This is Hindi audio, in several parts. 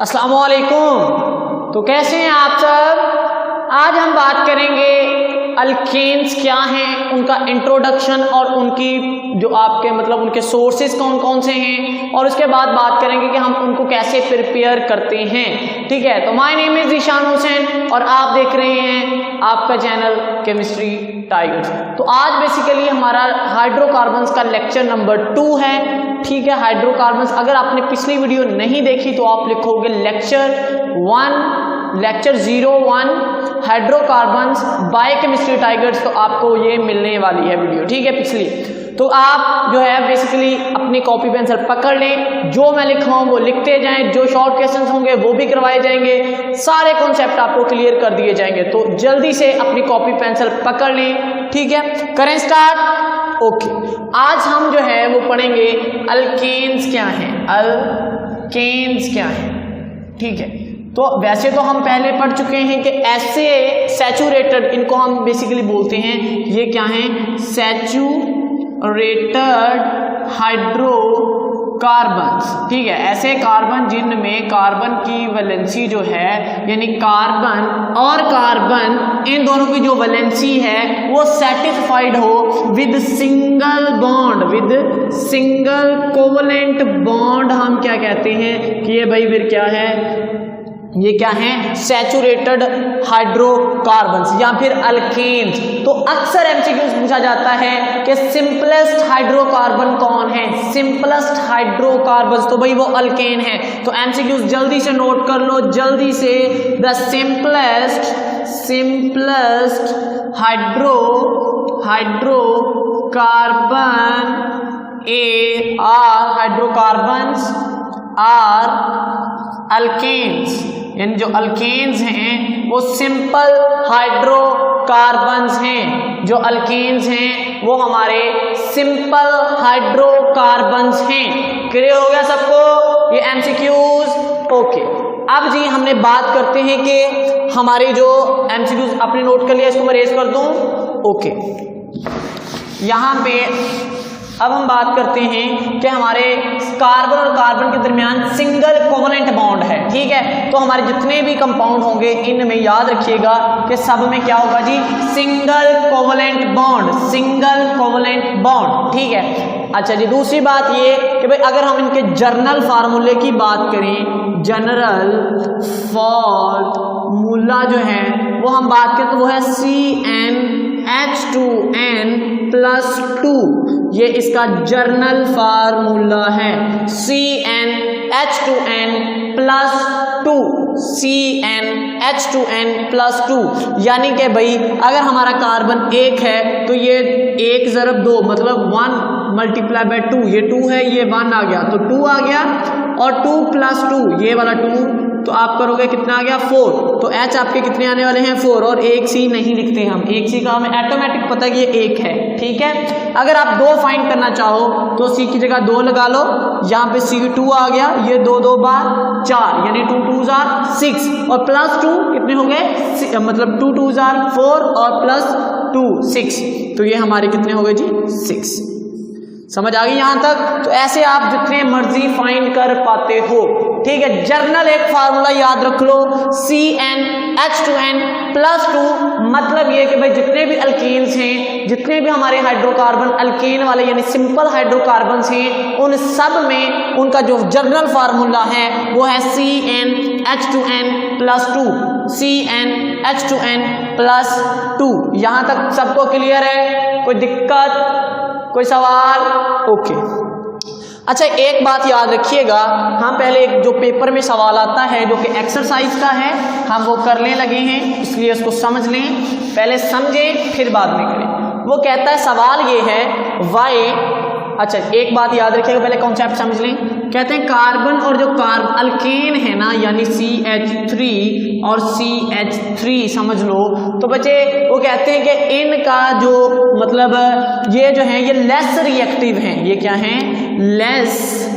अस्सलाम वालेकुम। तो कैसे हैं आप सब। आज हम बात करेंगे अल्केन्स क्या हैं, उनका इंट्रोडक्शन और उनकी जो आपके मतलब उनके सोर्सेज कौन कौन से हैं, और उसके बाद बात करेंगे कि हम उनको कैसे प्रिपेयर करते हैं। ठीक है, तो my name is Zeeshan Hussain और आप देख रहे हैं आपका चैनल केमिस्ट्री टाइगर्स। तो आज बेसिकली हमारा हाइड्रोकार्बन्स का लेक्चर नंबर 2 है। ठीक है, हाइड्रोकार्बन्स अगर आपने पिछली वीडियो नहीं देखी तो आप लिखोगे lecture 01 hydrocarbons by chemistry tigers, तो आपको ये मिलने वाली है वीडियो। ठीक है, पिछली। तो आप जो है बेसिकली अपनी कॉपी पेंसिल पकड़ लें, जो मैं लिख रहा हूँ वो लिखते जाएं, जो शॉर्ट क्वेश्चंस होंगे वो भी करवाए जाएंगे, सारे कॉन्सेप्ट आपको क्लियर कर दिए जाएंगे। तो जल्दी से अपनी कॉपी पेंसिल पकड़ लें। ठीक है, करें स्टार्ट। ओके, आज हम जो है वो पढ़ेंगे अल्केन्स क्या हैं, अल्केन्स क्या हैं। ठीक है, तो वैसे तो हम पहले पढ़ चुके हैं कि ऐसे सैचुरेटेड, इनको हम बेसिकली बोलते हैं, ये क्या हैं, सैचुरेटेड हाइड्रोकार्बन्स। ठीक है, ऐसे कार्बन जिनमें कार्बन की वैलेंसी जो है, यानी कार्बन और कार्बन इन दोनों की जो वैलेंसी है वो सेटिस्फाइड हो with single bond, with single covalent bond. हम क्या कहते हैं कि ये भाई फिर क्या है, ये क्या है, सैचुरेटेड हाइड्रोकार्बन्स या फिर अल्केन्स। तो अक्सर एमसीक्यूज पूछा जाता है कि सिंपलेस्ट हाइड्रोकार्बन कौन है, सिंपलेस्ट हाइड्रोकार्बन्स, तो भाई वो अल्केन है। तो एमसीक्यूज जल्दी से नोट कर लो, जल्दी से। The simplest hydrocarbon hydrocarbons are alkanes, यानी जो अल्केन्स हैं वो सिंपल हाइड्रोकार्बन्स हैं। जो अल्केन्स हैं वो हमारे सिंपल हाइड्रोकार्बन्स हैं। क्लियर हो गया सबको ये एमसीक्यूज। ओके, अब जी हमने बात करते हैं कि हमारे जो एमसीक्यूज अपने नोट कर लिया, इसको मैं रेज कर दूं। ओके, यहां पे अब हम बात करते हैं कि हमारे कार्बन और कार्बन के दरमियान सिंगल कोवलेंट बॉन्ड है। ठीक है, तो हमारे जितने भी कंपाउंड होंगे इनमें याद रखिएगा कि सब में क्या होगा जी, single covalent bond, single covalent bond. ठीक है, अच्छा जी, दूसरी बात ये कि भाई अगर हम इनके जर्नल फार्मूले की बात करें, जनरल फॉर्मूला जो है वो हम बात करें तो वो है CnH2n+2। ये इसका जर्नल फार्मूला है, CnH2n+2, CnH2n+2। यानी कि भाई अगर हमारा कार्बन 1 है तो ये 1 × 2 मतलब 1 × 2, ये 2 है, ये 1 आ गया तो 2 आ गया, और 2 + 2 ये वाला 2, तो आप करोगे कितना आ गया 4। तो H आपके कितने आने वाले हैं 4, और 1C नहीं लिखते हम, 1C का हमें ऑटोमेटिक पता है कि ये 1 है। ठीक है, अगर आप 2 फाइंड करना चाहो तो C की जगह 2 लगा लो, यहाँ पे C2 आ गया, ये 2 2 बार 4 यानी 2 2 = 6, और +2 कितने हो गए, मतलब 2 2 = 4 और +2 6, तो ये हमारे कितने हो गए जी 6। समझ आ गई यहां तक। तो ऐसे आप जितने मर्जी फाइंड कर पाते हो। ठीक है, जर्नल एक फार्मूला याद रख लो, CnH2n+2, मतलब ये कि भाई जितने भी अल्केन्स हैं, जितने भी हमारे हाइड्रोकार्बन अल्केन वाले यानी सिंपल हाइड्रोकार्बन्स हैं, उन सब में उनका जो जर्नल फार्मूला है वो है CnH2n+2, CnH2n+2। यहां तक सबको क्लियर है, कोई दिक्कत, कोई सवाल? ओके, अच्छा एक बात याद रखिएगा, हम पहले जो पेपर में सवाल आता है जो कि एक्सरसाइज का है, हम वो करने लगे हैं, इसलिए उसको समझ लें, पहले समझें फिर बाद में करें। वो कहता है, सवाल ये है वाई, अच्छा एक बात याद रखिएगा, पहले कॉन्सेप्ट समझ लें। कहते हैं कार्बन और जो अल्केन है ना, यानी CH3 और CH3 समझ लो, तो बच्चे वो कहते हैं कि इनका जो मतलब ये जो है ये लेस रिएक्टिव हैं। ये क्या हैं, लेस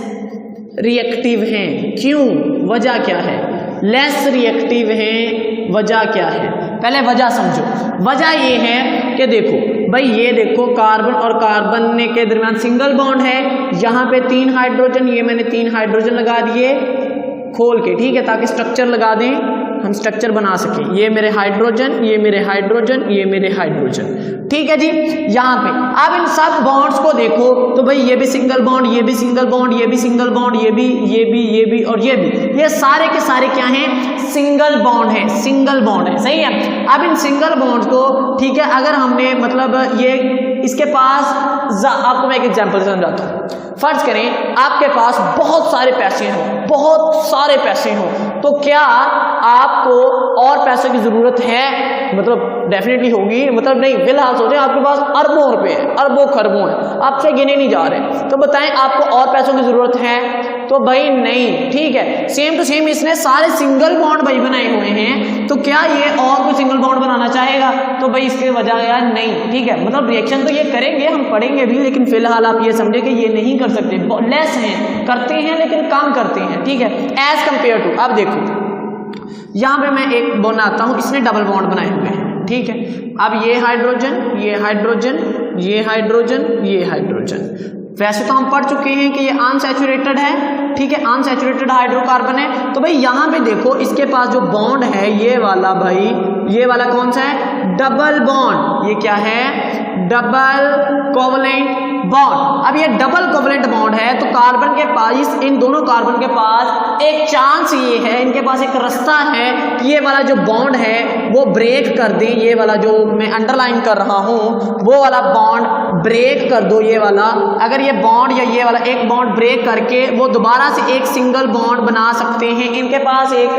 रिएक्टिव हैं। क्यों, वजह क्या है, लेस रिएक्टिव हैं, वजह क्या है, पहले वजह समझो। वजह ये है कि देखो भाई, ये देखो कार्बन और कार्बन के दरमियान सिंगल बॉन्ड है, यहाँ पे 3 हाइड्रोजन, ये मैंने 3 हाइड्रोजन लगा दिए, खोल के, ठीक है, ताकि स्ट्रक्चर लगा दें, हम स्ट्रक्चर बना सकें। ये मेरे हाइड्रोजन, ये मेरे हाइड्रोजन, ये मेरे हाइड्रोजन, ठीक है जी। यहाँ पे अब इन सब बॉन्ड्स को देखो तो भाई ये भी सिंगल बॉन्ड, ये भी सिंगल बॉन्ड, ये भी सिंगल बॉन्ड, ये भी, ये भी, ये भी और ये भी, ये सारे के सारे क्या हैं, सिंगल बॉन्ड है, सिंगल बॉन्ड है, सही है। अब इन सिंगल बॉन्ड को, ठीक है, अगर हमने मतलब ये इसके पास, आपको मैं एक एग्जांपल समझाता हूँ। फर्ज करें आपके पास बहुत सारे पैसे हो, बहुत सारे पैसे हो, तो क्या आपको और पैसों की जरूरत है? मतलब डेफिनेटली होगी, मतलब नहीं, फिलहाल सोचें आपके पास अरबों रुपए हैं, अरबों खरबों हैं, आपसे गिने नहीं जा रहे, तो बताएं आपको और पैसों की जरूरत है? तो भाई नहीं, ठीक है। सेम टू सेम इसने सारे सिंगल बॉन्ड भाई बनाए हुए हैं, तो क्या ये और कोई सिंगल बॉन्ड बनाना चाहेगा? तो भाई इसके वजह यार नहीं, ठीक है। मतलब रिएक्शन तो ये करेंगे, हम पढ़ेंगे भी, लेकिन फिलहाल आप ये समझे कि ये नहीं कर सकते, लेस हैं, करते हैं लेकिन कम करते हैं, ठीक है, एज कंपेयर टू। अब देखो यहां पे मैं एक बनाता हूं, इसने डबल बॉन्ड बनाए हुए हैं, ठीक है। अब ये हाइड्रोजन, ये हाइड्रोजन, ये हाइड्रोजन, ये हाइड्रोजन, वैसे तो हम पढ़ चुके हैं कि ये अनसैचुरेटेड है, ठीक है, अनसैचुरेटेड हाइड्रोकार्बन है। तो भाई यहाँ पे देखो इसके पास जो बॉन्ड है ये वाला, भाई ये वाला कौन सा है, डबल बॉन्ड, ये क्या है, डबल कोवलेंट बॉन्ड। अब ये डबल कोवलेंट बॉन्ड है, तो कार्बन के पास, इन दोनों कार्बन के पास एक चांस ये है, इनके पास एक रास्ता है कि ये वाला जो बॉन्ड है वो ब्रेक कर दें, ये वाला जो मैं अंडरलाइन कर रहा हूं वो वाला बॉन्ड ब्रेक कर दो, ये वाला। अगर ये बॉन्ड या ये वाला एक बॉन्ड ब्रेक करके वो दोबारा से एक सिंगल बॉन्ड बना सकते हैं, इनके पास एक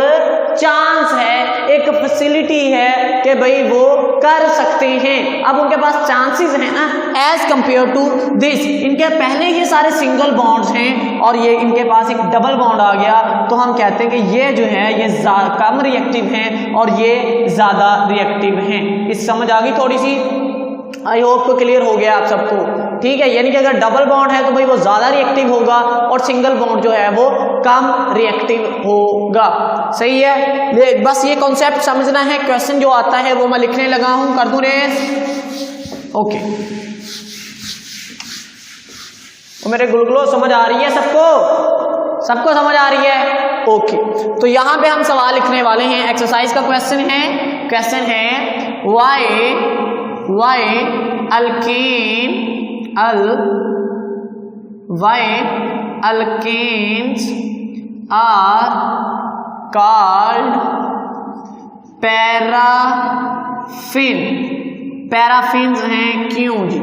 चांस है, एक फैसिलिटी है कि भाई वो कर सकते हैं। अब उनके पास चांसेस हैं ना, एज कंपेयर टू दिस, इनके पहले ये सारे सिंगल बॉन्ड्स हैं और ये इनके पास एक डबल बॉन्ड आ गया, तो हम कहते हैं कि ये जो है ये कम रिएक्टिव हैं और ये ज्यादा रिएक्टिव हैं। इस समझ आ गई थोड़ी सी? आई होप को क्लियर हो गया आप सबको, ठीक है। यानी कि अगर डबल बॉन्ड है तो भाई वो ज्यादा रिएक्टिव होगा और सिंगल बॉन्ड जो है वो कम रिएक्टिव होगा, सही है। बस ये कॉन्सेप्ट समझना है, क्वेश्चन जो आता है वो मैं लिखने लगा हूं, कर दूं रेस, ओके। तो मेरे गुलगुलो समझ आ रही है सबको? सबको समझ आ रही है? ओके। तो यहां पे हम सवाल लिखने वाले हैं, एक्सरसाइज का क्वेश्चन है why alkanes are called paraffins हैं, क्यों जी?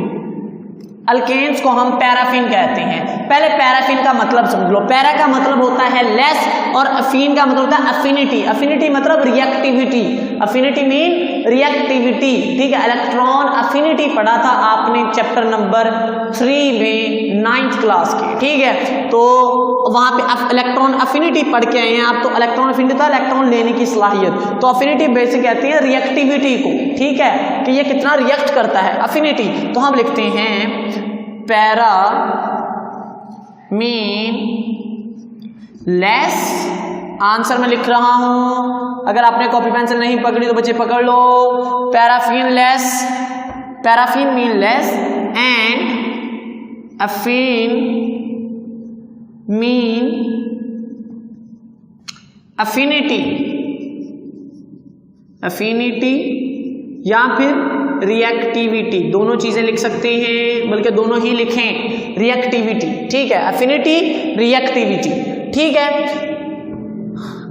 अल्केन्स को हम पैराफिन कहते हैं। पहले पैराफिन का मतलब समझ लो। पैरा का मतलब होता है लेस और अफिन का मतलब होता है अफिनिटी। अफिनिटी मतलब रिएक्टिविटी, अफिनिटी मीन रिएक्टिविटी, ठीक है। इलेक्ट्रॉन अफिनिटी पढ़ा था आपने चैप्टर नंबर 3 में 9th क्लास के, ठीक है। तो वहां पे इलेक्ट्रॉन अफिनिटी पढ़ के आए हैं आप। तो इलेक्ट्रॉन अफिनिटी था इलेक्ट्रॉन लेने की सलाहियत, तो अफिनिटी बेसिक कहते हैं रिएक्टिविटी को, ठीक है, कि ये कितना रिएक्ट करता है, अफिनिटी। तो हम लिखते हैं पैरा मीन लेस, आंसर में लिख रहा हूं, अगर आपने कॉपी पेंसिल नहीं पकड़ी तो बच्चे पकड़ लो। Paraffin less, paraffin mean less and affin mean affinity, affinity या फिर रिएक्टिविटी, दोनों चीजें लिख सकते हैं, बल्कि दोनों ही लिखें, रिएक्टिविटी, ठीक है, अफिनिटी रिएक्टिविटी, ठीक है।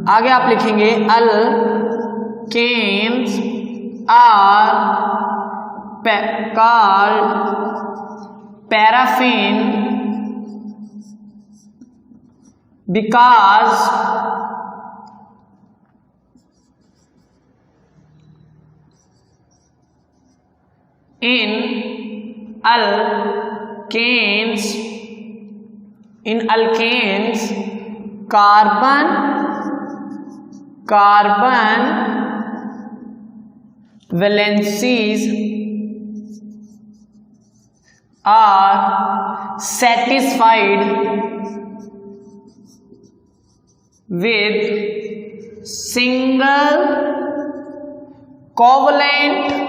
आगे आप लिखेंगे alkanes are called paraffin because in alkanes carbon valencies are satisfied with single covalent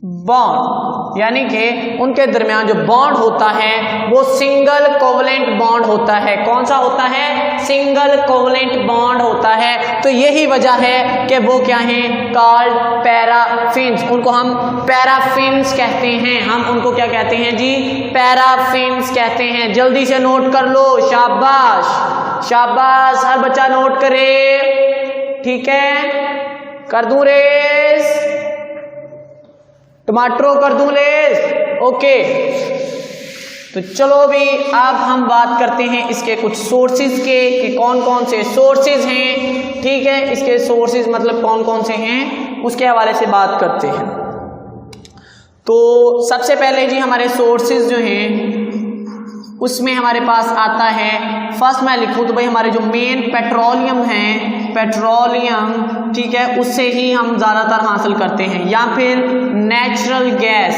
bond, यानी कि उनके दरमियान जो बॉन्ड होता है वो सिंगल कोवलेंट बॉन्ड होता है। कौन सा होता है? सिंगल कोवलेंट बॉन्ड होता है। तो यही वजह है कि वो क्या हैं? Called paraffins. उनको हम पैराफिन्स कहते हैं। हम उनको क्या कहते हैं जी? पैराफिन्स कहते हैं। जल्दी से नोट कर लो। शाबाश शाबाश, हर बच्चा नोट करे। ठीक है, कर दूं रेस? टमाटरों कर दूं लेस? ओके, तो चलो भी अब हम बात करते हैं इसके कुछ सोर्सेज के कि कौन कौन से सोर्सेज हैं। ठीक है, इसके सोर्सेज मतलब कौन कौन से हैं उसके हवाले से बात करते हैं। तो सबसे पहले जी हमारे सोर्सेज जो हैं उसमें हमारे पास आता है, फर्स्ट मैं लिखूं तो भाई हमारे जो मेन पेट्रोलियम हैं, पेट्रोलियम, ठीक है, उससे ही हम ज़्यादातर हासिल करते हैं, या फिर नेचुरल गैस।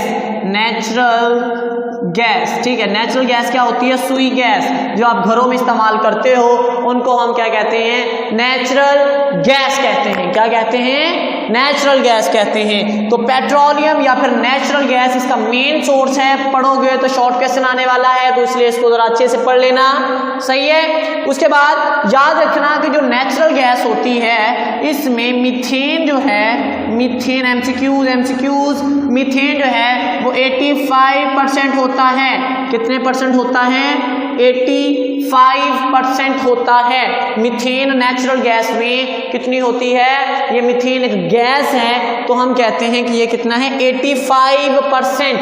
नेचुरल गैस, ठीक है, नेचुरल गैस क्या होती है? सुई गैस जो आप घरों में इस्तेमाल करते हो उनको हम क्या कहते हैं? नेचुरल गैस कहते हैं। क्या कहते हैं? नेचुरल गैस कहते हैं। तो पेट्रोलियम या फिर नेचुरल गैस इसका मेन सोर्स है। पढ़ोगे तो शॉर्ट क्वेश्चन आने वाला है, तो इसलिए इसको जरा अच्छे से पढ़ लेना, सही है। उसके बाद याद रखना कि जो नेचुरल गैस होती है इसमें मीथेन जो है, मीथेन, एमसीक्यूज, मीथेन जो है वो 85% होता है। कितने परसेंट होता है? 85% होता है। मीथेन नेचुरल गैस में कितनी होती है? ये मीथेन एक गैस है, तो हम कहते हैं कि ये कितना है? 85%।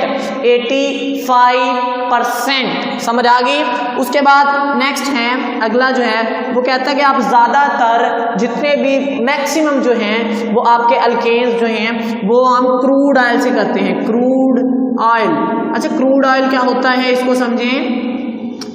85% समझ आ गई। उसके बाद नेक्स्ट है, अगला जो है वो कहता है कि आप ज़्यादातर जितने भी मैक्सिमम जो हैं वो आपके अल्केन्स जो हैं वो हम क्रूड ऑयल से करते हैं। क्रूड ऑयल, अच्छा क्रूड ऑयल क्या होता है इसको समझें।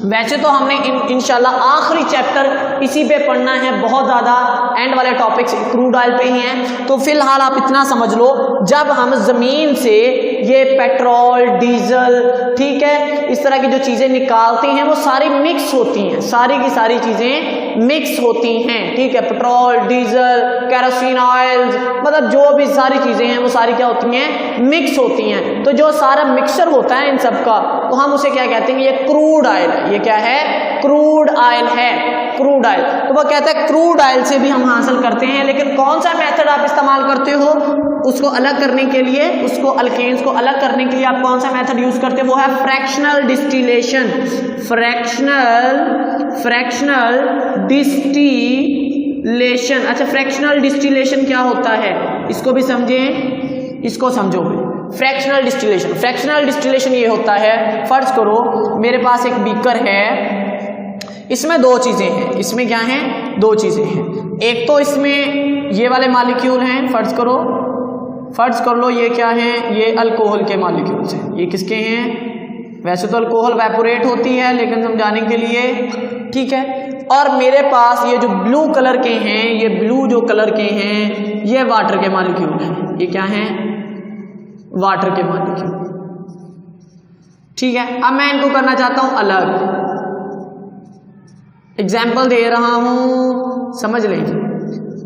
वैसे तो हमने इंशाल्लाह आखिरी चैप्टर इसी पे पढ़ना है, बहुत ज़्यादा एंड वाले टॉपिक्स क्रूड ऑयल पे ही हैं। तो फिलहाल आप इतना समझ लो, जब हम ज़मीन से ये पेट्रोल, डीजल, ठीक है, इस तरह की जो चीज़ें निकालते हैं वो सारी मिक्स होती हैं, सारी की सारी चीज़ें मिक्स होती हैं। ठीक है, पेट्रोल, डीजल, केरोसिन ऑयल, मतलब जो भी सारी चीज़ें हैं वो सारी क्या होती हैं? मिक्स होती हैं। तो जो सारा मिक्सचर होता है इन सब का, तो हम उसे क्या कहते हैं? ये क्रूड ऑयल है। ये क्या है? क्रूड ऑयल है। क्रूड ऑयल, तो वो कहता है क्रूड ऑयल से भी हम हासिल करते हैं, लेकिन कौन सा मेथड आप इस्तेमाल करते हो उसको अलग करने के लिए, उसको अल्केन्स को अलग करने के लिए आप कौन सा मेथड यूज करते हो? वो है फ्रैक्शनल डिस्टिलेशन। Fractional distillation. अच्छा, फ्रैक्शनल डिस्टिलेशन क्या होता है इसको भी समझें, इसको समझो। फ्रैक्शनल डिस्टिलेशन ये होता है, फर्ज करो मेरे पास एक बीकर है, इसमें दो चीज़ें हैं। इसमें क्या हैं? दो चीज़ें हैं। एक तो इसमें ये वाले मॉलिक्यूल हैं, फर्ज कर लो ये क्या है? ये अल्कोहल के मॉलिक्यूल्स हैं। ये किसके हैं? वैसे तो अल्कोहल वेपोरेट होती है, लेकिन समझाने के लिए, ठीक है। और मेरे पास ये जो ब्लू कलर के हैं, ये ब्लू जो कलर के हैं ये वाटर के मॉलिक्यूल हैं। ये क्या हैं? वाटर के मॉलिक्यूल, ठीक है। अब मैं इनको करना चाहता हूं अलग, एग्जाम्पल दे रहा हूं, समझ लीजिए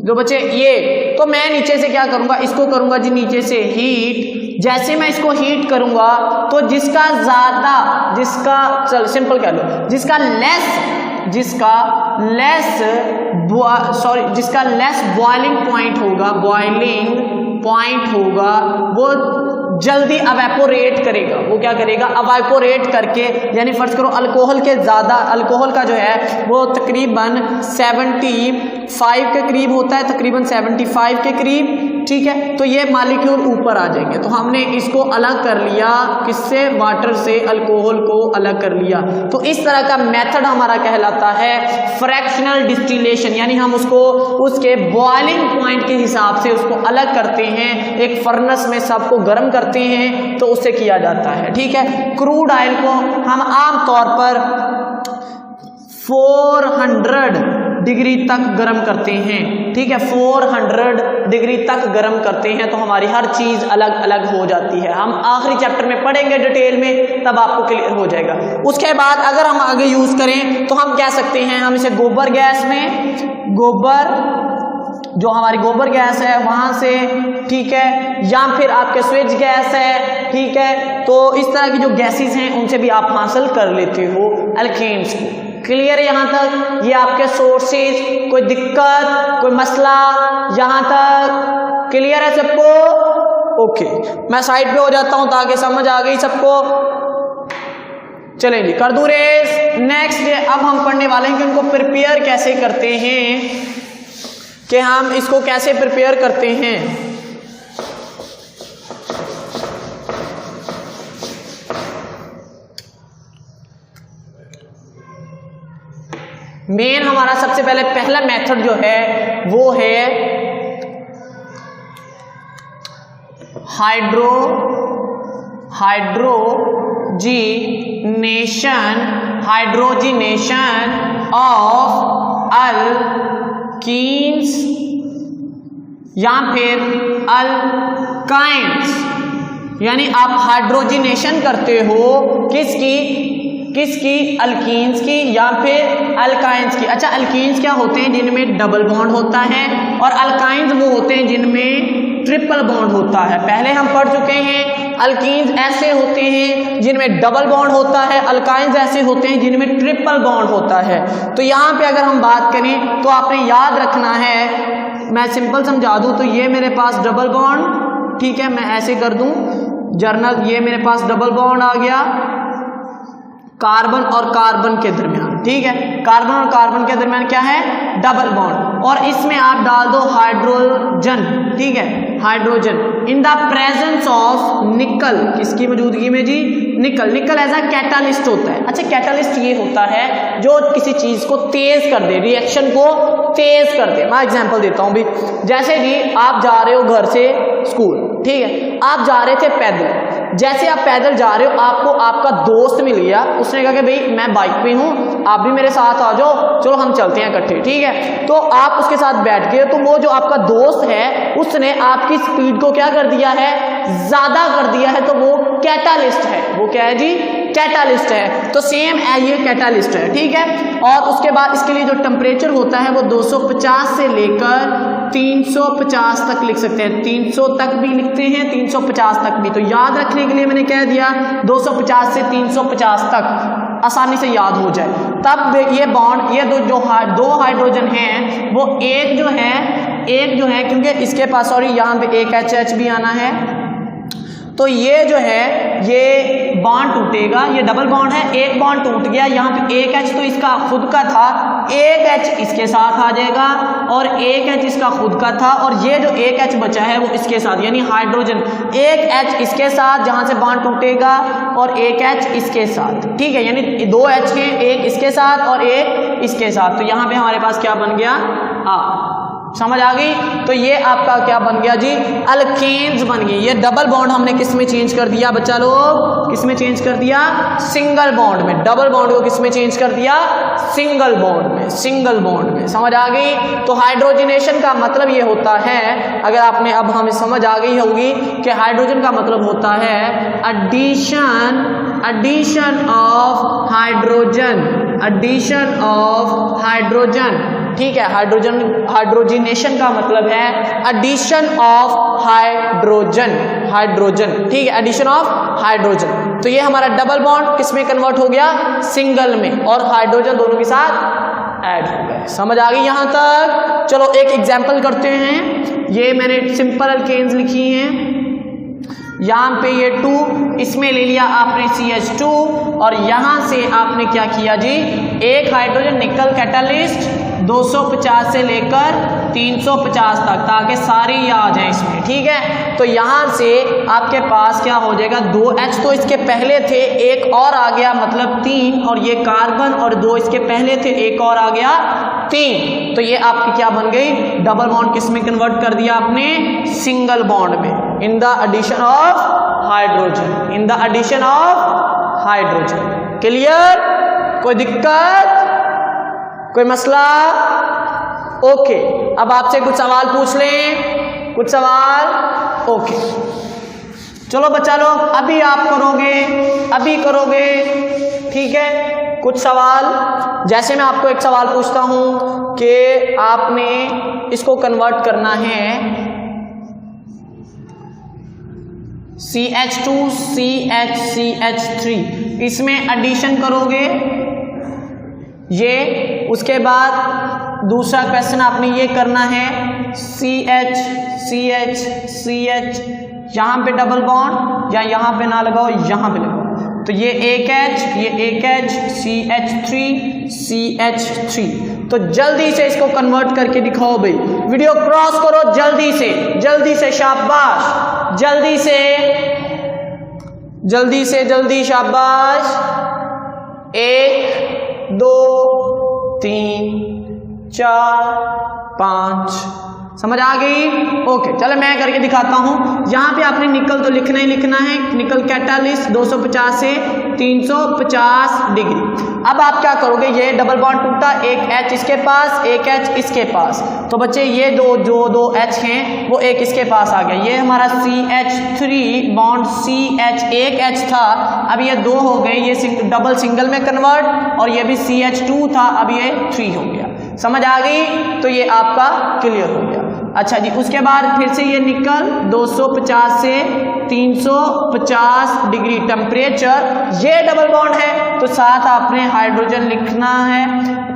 जो बच्चे। ये तो मैं नीचे से क्या करूंगा? इसको करूंगा जी नीचे से हीट। जैसे मैं इसको हीट करूंगा तो जिसका ज्यादा, चल सिंपल कह लो, जिसका लेस बॉइलिंग पॉइंट होगा वो जल्दी अवेपोरेट करेगा। वो क्या करेगा? अवेपोरेट करके, यानी फर्ज करो अल्कोहल का जो है वो तकरीबन 75 के करीब होता है, तकरीबन 75 के करीब, ठीक है। तो ये मॉलिक्यूल ऊपर आ जाएंगे। तो हमने इसको अलग कर लिया, किससे? वाटर से अल्कोहल को अलग कर लिया। तो इस तरह का मेथड हमारा कहलाता है फ्रैक्शनल डिस्टिलेशन, यानी हम उसको उसके बॉइलिंग पॉइंट के हिसाब से उसको अलग करते हैं, एक फर्नेस में सबको गर्म करते हैं, तो उससे किया जाता है, ठीक है। क्रूड ऑयल को हम आम तौर पर 400 डिग्री तक गर्म करते हैं, ठीक है। 400 डिग्री तक गर्म करते हैं, तो हमारी हर चीज अलग अलग हो जाती है। हम आखिरी चैप्टर में पढ़ेंगे डिटेल में, तब आपको क्लियर हो जाएगा। उसके बाद अगर हम आगे यूज करें तो हम कह सकते हैं, हम इसे गोबर जो हमारी गोबर गैस है वहाँ से, ठीक है, या फिर आपके स्विच गैस है, ठीक है। तो इस तरह की जो गैसेस हैं उनसे भी आप हासिल कर लेते हो एल्केन्स को। क्लियर है यहाँ तक? ये आपके सोर्सेज, कोई दिक्कत, कोई मसला यहाँ तक क्लियर है सबको? ओके, मैं साइड पे हो जाता हूँ ताकि समझ आ गई सबको। चलें जी, कर दूं रेस। नेक्स्ट अब हम पढ़ने वाले हैं कि उनको प्रिपेयर कैसे करते हैं, कि हम इसको कैसे प्रिपेयर करते हैं। मेन हमारा सबसे पहले पहला मेथड जो है वो है हाइड्रोजिनेशन ऑफ अल्कीन्स या फिर अल्काइंस, यानी आप हाइड्रोजिनेशन करते हो किसकी अल्कीन्स की या फिर अल्काइंस की। अच्छा, अल्कीन्स क्या होते हैं? जिनमें डबल बॉन्ड होता है, और अल्काइंस वो होते हैं जिनमें ट्रिपल बॉन्ड होता है। पहले हम पढ़ चुके हैं अल्कीन्स ऐसे होते हैं जिनमें डबल बॉन्ड होता है, अल्काइंस ऐसे होते हैं जिनमें ट्रिपल बॉन्ड होता है। तो यहाँ पे अगर हम बात करें तो आपने याद रखना है, मैं सिंपल समझा दूं तो ये मेरे पास डबल बॉन्ड, ठीक है, मैं ऐसे कर दूं जर्नल, ये मेरे पास डबल बॉन्ड आ गया कार्बन और कार्बन के दरमियान, ठीक है, कार्बन और कार्बन के दरमियान क्या है? डबल बॉन्ड, और इसमें आप डाल दो हाइड्रोजन, ठीक है, hydrogen in the presence of निकल, किसकी मौजूदगी में जी? निकल। निकल एज अ कैटालिस्ट होता है। अच्छा, कैटालिस्ट ये होता है जो किसी चीज को तेज कर दे, रिएक्शन को तेज कर दे। मैं एग्जांपल देता हूं भी, जैसे जी आप जा रहे हो घर से स्कूल, ठीक है, आप जा रहे थे पैदल, जैसे आप पैदल जा रहे हो आपको आपका दोस्त मिल गया, उसने कहा कि भाई मैं बाइक पे हूँ, आप भी मेरे साथ आ जाओ, चलो हम चलते हैं इकट्ठे, ठीक है। तो आप उसके साथ बैठ गए, तो वो जो आपका दोस्त है उसने आपकी स्पीड को क्या कर दिया है? ज्यादा कर दिया है, तो वो कैटालिस्ट है। वो क्या है जी? कैटालिस्ट है। तो सेम ये कैटालिस्ट है, ठीक है। और उसके बाद इसके लिए जो टेम्परेचर होता है वो 250 से लेकर 350 तक लिख सकते हैं, 300 तक भी लिखते हैं, 350 तक भी। तो याद रखने के लिए मैंने कह दिया 250 से 350 तक आसानी से याद हो जाए। तब ये बॉन्ड, ये दो हाइड्रोजन हैं, वो एक जो है क्योंकि इसके पास, सॉरी यहाँ पे एक HH भी आना है, तो ये जो है ये बॉन्ड टूटेगा, ये डबल बॉन्ड है, एक बॉन्ड टूट गया, यहाँ पे एक H तो इसका खुद का था, एक H इसके साथ आ जाएगा और एक H इसका खुद का था, और ये जो एक H बचा है वो इसके साथ, यानी हाइड्रोजन एक H इसके साथ जहां से बॉन्ड टूटेगा और एक H इसके साथ, ठीक है, यानी दो H के, एक इसके साथ और एक इसके साथ। तो यहाँ पे हमारे पास क्या बन गया? समझ आ गई? तो ये आपका क्या बन गया जी? अल्केन्स बन गई। ये डबल बॉन्ड हमने किस में चेंज कर दिया बच्चा लोग? किस में चेंज कर दिया? सिंगल बॉन्ड में। डबल बॉन्ड को किस में चेंज कर दिया? सिंगल बॉन्ड में, सिंगल बॉन्ड में। समझ आ गई? तो हाइड्रोजनेशन का मतलब ये होता है, अगर आपने, अब हमें समझ आ गई होगी कि हाइड्रोजन का मतलब होता है एडिशन ऑफ हाइड्रोजन, ठीक है। हाइड्रोजनेशन का मतलब है एडिशन ऑफ हाइड्रोजन, ठीक है, एडिशन ऑफ हाइड्रोजन। तो ये हमारा डबल बॉन्ड किस में कन्वर्ट हो गया? सिंगल में, और हाइड्रोजन दोनों के साथ ऐड हो गए। समझ आ गई यहां तक? चलो एक एग्जांपल करते हैं। ये मैंने सिंपल अल्केन्स लिखी हैं, यहाँ पे ये 2, इसमें ले लिया आपने CH2, और यहां से आपने क्या किया जी? एक हाइड्रोजन निकल कैटालिस्ट 250 से लेकर 350 तक, ताकि सारी ये आ जाए इसमें, ठीक है। तो यहां से आपके पास क्या हो जाएगा? 2H तो इसके पहले थे, एक और आ गया, मतलब 3, और ये कार्बन, और 2 इसके पहले थे, एक और आ गया 3। तो ये आपकी क्या बन गई? डबल बॉन्ड किस में कन्वर्ट कर दिया आपने? सिंगल बॉन्ड में, in the addition of hydrogen. Clear? कोई दिक्कत, कोई मसला? ओके, अब आपसे कुछ सवाल पूछ लें, कुछ सवाल? ओके, चलो बच्चा लोग, अभी आप करोगे, ठीक है, कुछ सवाल? जैसे मैं आपको एक सवाल पूछता हूं कि आपने इसको कन्वर्ट करना है CH2 CH3, इसमें एडिशन करोगे ये, उसके बाद दूसरा क्वेश्चन आपने ये करना है CH यहाँ पे डबल बॉन्ड या यहाँ पे ना लगाओ, यहाँ पे लगाओ, तो ये एक H CH3 तो जल्दी से इसको कन्वर्ट करके दिखाओ भाई, वीडियो क्रॉस करो जल्दी से, शाबाश, जल्दी शाबाश। 1 2 3 4 5 समझ आ गई? ओके, चलो मैं करके दिखाता हूं। यहां पे आपने निकल तो लिखना ही लिखना है, निकल कैटालिस्ट 250 से 350 डिग्री। अब आप क्या करोगे, ये डबल बॉन्ड टूटा, एक H इसके पास, एक H इसके पास, तो बच्चे ये दो H हैं वो एक इसके पास आ गया, ये हमारा CH3 बॉन्ड CH, एक H था अब ये 2 हो गए, ये डबल सिंगल में कन्वर्ट, और ये भी CH2 था अब ये 3 हो गया। समझ आ गई? तो ये आपका क्लियर हो गया। अच्छा जी, उसके बाद फिर से ये निकल 250 से 350 डिग्री टेम्परेचर, ये डबल बॉन्ड है तो साथ आपने हाइड्रोजन लिखना है,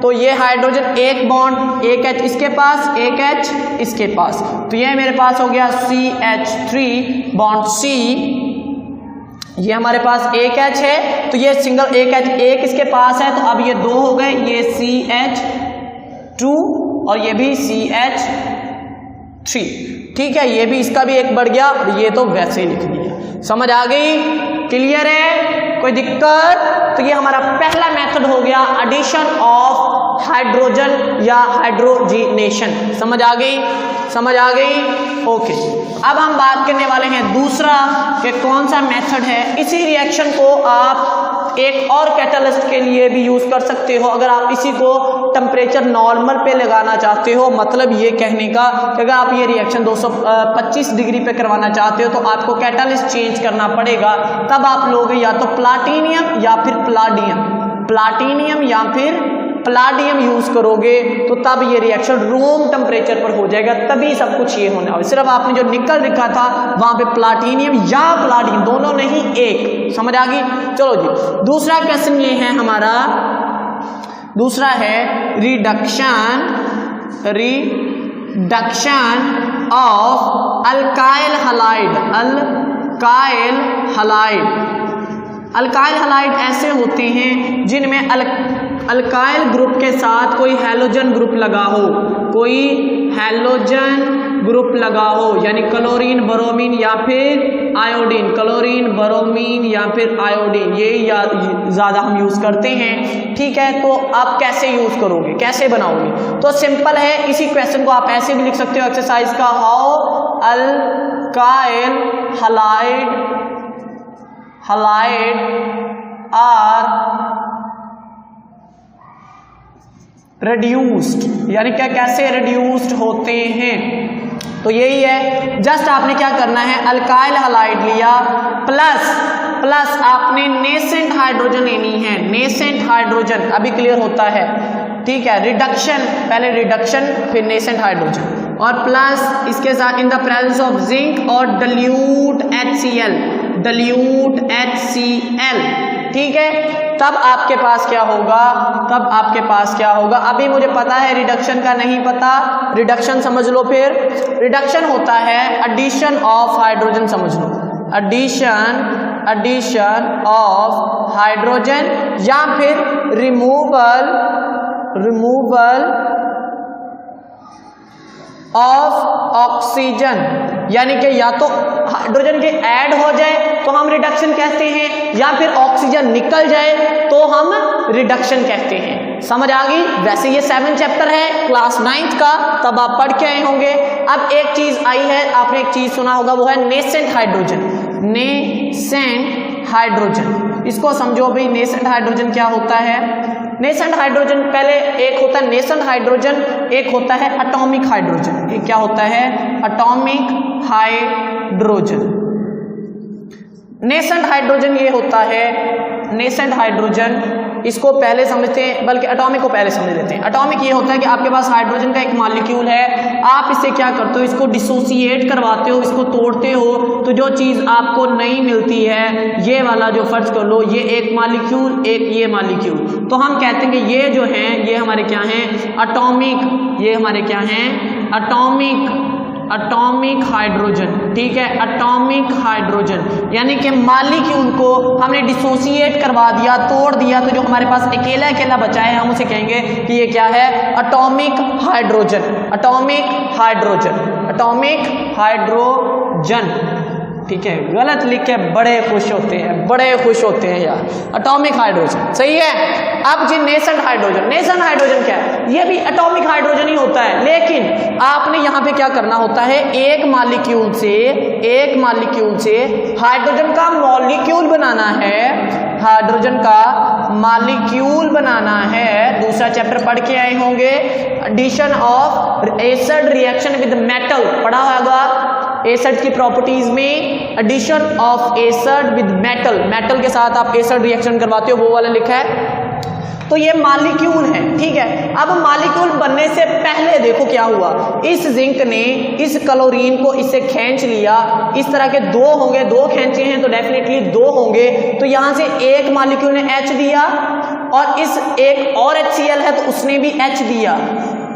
तो ये हाइड्रोजन एक बॉन्ड, एक H इसके पास, एक H इसके पास, तो ये मेरे पास हो गया CH3 बॉन्ड C, ये हमारे पास एक H है तो ये सिंगल एक H एक इसके पास है, तो अब ये 2 हो गए, ये CH2 और ये भी CH3, ठीक है, ये भी इसका भी एक बढ़ गया, ये तो वैसे ही लिख दिया। समझ आ गई? क्लियर है? कोई दिक्कत? तो ये हमारा पहला मेथड हो गया एडिशन ऑफ हाइड्रोजन या हाइड्रोजिनेशन। समझ आ गई? ओके, अब हम बात करने वाले हैं दूसरा कि कौन सा मेथड है। इसी रिएक्शन को आप एक और कैटालिस्ट के लिए भी यूज कर सकते हो, अगर आप इसी को टेम्परेचर नॉर्मल पे लगाना चाहते हो, मतलब ये कहने का कि अगर आप ये रिएक्शन 225 डिग्री पे करवाना चाहते हो तो आपको कैटालिस्ट चेंज करना पड़ेगा, तब आप लोग या तो प्लाटिनियम या फिर प्लाडियम यूज करोगे, तो तब ये रिएक्शन रूम टेम्परेचर पर हो जाएगा, तभी सब कुछ ये होना है। सिर्फ आपने जो निकल लिखा था वहां पे प्लाटिनियम या प्लाडियम दोनों नहीं, एक। समझ आ गई? चलो जी, दूसरा क्वेश्चन ये है हमारा, दूसरा है रिडक्शन ऑफ अल्काइल हलाइड ऐसे होते हैं जिनमें अल्काइल ग्रुप के साथ कोई हैलोजन ग्रुप लगा हो, यानी क्लोरीन ब्रोमीन या फिर आयोडीन, ये ज़्यादा हम यूज़ करते हैं। ठीक है, तो आप कैसे यूज़ करोगे, कैसे बनाओगे? तो सिंपल है, इसी क्वेश्चन को आप ऐसे भी लिख सकते हो एक्सरसाइज का, how alkyl halide are reduced, यानी क्या कैसे रिड्यूस्ड होते हैं। तो यही है, जस्ट आपने क्या करना है, अल्काइल हलाइड लिया प्लस आपने नेसेंट हाइड्रोजन लेनी है, नेसेंट हाइड्रोजन, अभी क्लियर होता है, ठीक है, रिडक्शन, पहले रिडक्शन फिर नेसेंट हाइड्रोजन, और प्लस इसके साथ in the presence of zinc और dilute HCl, ठीक है, तब आपके पास क्या होगा, अभी मुझे पता है रिडक्शन का नहीं पता, रिडक्शन समझ लो। फिर रिडक्शन होता है एडिशन ऑफ हाइड्रोजन, समझ लो, एडिशन ऑफ हाइड्रोजन या फिर रिमूवल ऑफ ऑक्सीजन, यानी कि या तो हाइड्रोजन के ऐड हो जाए तो हम रिडक्शन कहते हैं, या फिर ऑक्सीजन निकल जाए तो हम रिडक्शन कहते हैं। समझ आ गई? वैसे ये 7 चैप्टर है क्लास 9th का, तब आप पढ़ के आए होंगे। अब एक चीज आई है, आपने एक चीज सुना होगा, वो है नेसेंट हाइड्रोजन। इसको समझो भाई, नेसेंट हाइड्रोजन क्या होता है। नेसेंट हाइड्रोजन, पहले एक होता है नेसेंट हाइड्रोजन, एक होता है एटॉमिक हाइड्रोजन। एक क्या होता है? Atomic hydrogen. नेसेंट हाइड्रोजन ये होता है, नेसेंट हाइड्रोजन इसको पहले समझते हैं, बल्कि एटॉमिक को पहले समझ लेते हैं। एटॉमिक ये होता है कि आपके पास हाइड्रोजन का एक मॉलिक्यूल है, आप इससे क्या करते हो, इसको डिसोसिएट करवाते हो, इसको तोड़ते हो, तो जो चीज़ आपको नहीं मिलती है, ये वाला जो फर्ज कर लो, ये एक मॉलिक्यूल, एक ये मॉलिक्यूल, तो हम कहते हैं कि ये जो हैं ये हमारे क्या हैं, एटॉमिक, ये हमारे क्या हैं, एटॉमिक हाइड्रोजन। ठीक है, एटॉमिक हाइड्रोजन यानी कि मॉलिक्यूल को हमने डिसोसिएट करवा दिया, तोड़ दिया, तो जो हमारे पास अकेला अकेला बचा है हम उसे कहेंगे कि ये क्या है, atomic hydrogen, atomic hydrogen, atomic hydrogen. ठीक है, गलत लिख के बड़े खुश होते हैं, बड़े खुश होते हैं यार, एटॉमिक हाइड्रोजन सही है। अब जी नेसेंट हाइड्रोजन, नेसेंट हाइड्रोजन क्या है, ये भी एटॉमिक हाइड्रोजन ही होता है, लेकिन आपने यहाँ पे क्या करना होता है, एक मॉलिक्यूल से हाइड्रोजन का मॉलिक्यूल बनाना है, हाइड्रोजन का मॉलिक्यूल बनाना है। दूसरा चैप्टर पढ़ के आए होंगे, addition of acid reaction with metal, पढ़ा होगा एसिड की प्रॉपर्टीज में, addition of acid with metal, metal के साथ आप एसिड रिएक्शन करवाते हो, वो वाला लिखा है। तो ये मॉलिक्यूल है, ठीक है। अब मॉलिक्यूल बनने से पहले देखो क्या हुआ, इस जिंक ने इस क्लोरीन को इससे खींच लिया, इस तरह के दो होंगे, दो खींचे हैं तो डेफिनेटली दो होंगे, तो यहां से एक मॉलिक्यूल ने H दिया और इस एक और HCl है तो उसने भी H दिया,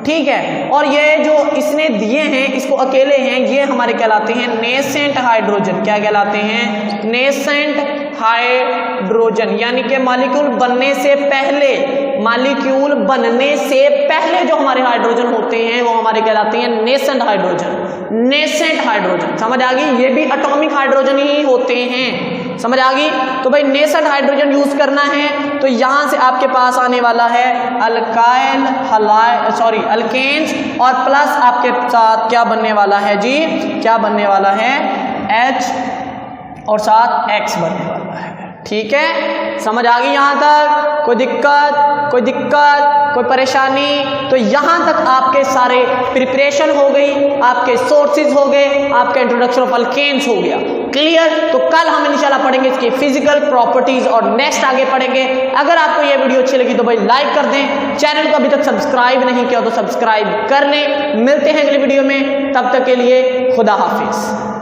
ठीक है। और ये जो इसने दिए हैं, इसको अकेले हैं, ये हमारे कहलाते हैं नेसेंट हाइड्रोजन। क्या कहलाते हैं, नेसेंट हाइड्रोजन, यानी कि मॉलिक्यूल बनने से पहले, मॉलिक्यूल बनने से पहले जो हमारे हाइड्रोजन होते हैं वो हमारे कहलाते हैं नेसेंट हाइड्रोजन, नेसेंट हाइड्रोजन। समझ आ गई, ये भी एटॉमिक हाइड्रोजन ही होते हैं, समझ आ गई। तो भाई नेसेंट हाइड्रोजन यूज करना है तो यहां से आपके पास आने वाला है अल्काइल हलाइड, सॉरी अल्केन्स, और प्लस आपके साथ क्या बनने वाला है जी, क्या बनने वाला है, H और साथ X बनने वाला है, ठीक है। समझ आ गई यहां तक, कोई दिक्कत, कोई परेशानी? तो यहां तक आपके सारे प्रिपरेशन हो गई, आपके सोर्सेज हो गए, आपका इंट्रोडक्शन ऑफ अल्केन्स हो गया, क्लियर। तो कल हम इंशाल्लाह पढ़ेंगे इसकी फिजिकल प्रॉपर्टीज और नेक्स्ट आगे पढ़ेंगे। अगर आपको ये वीडियो अच्छी लगी तो भाई लाइक कर दें, चैनल को अभी तक सब्सक्राइब नहीं किया तो सब्सक्राइब कर लें। मिलते हैं अगली वीडियो में, तब तक के लिए खुदा हाफिज।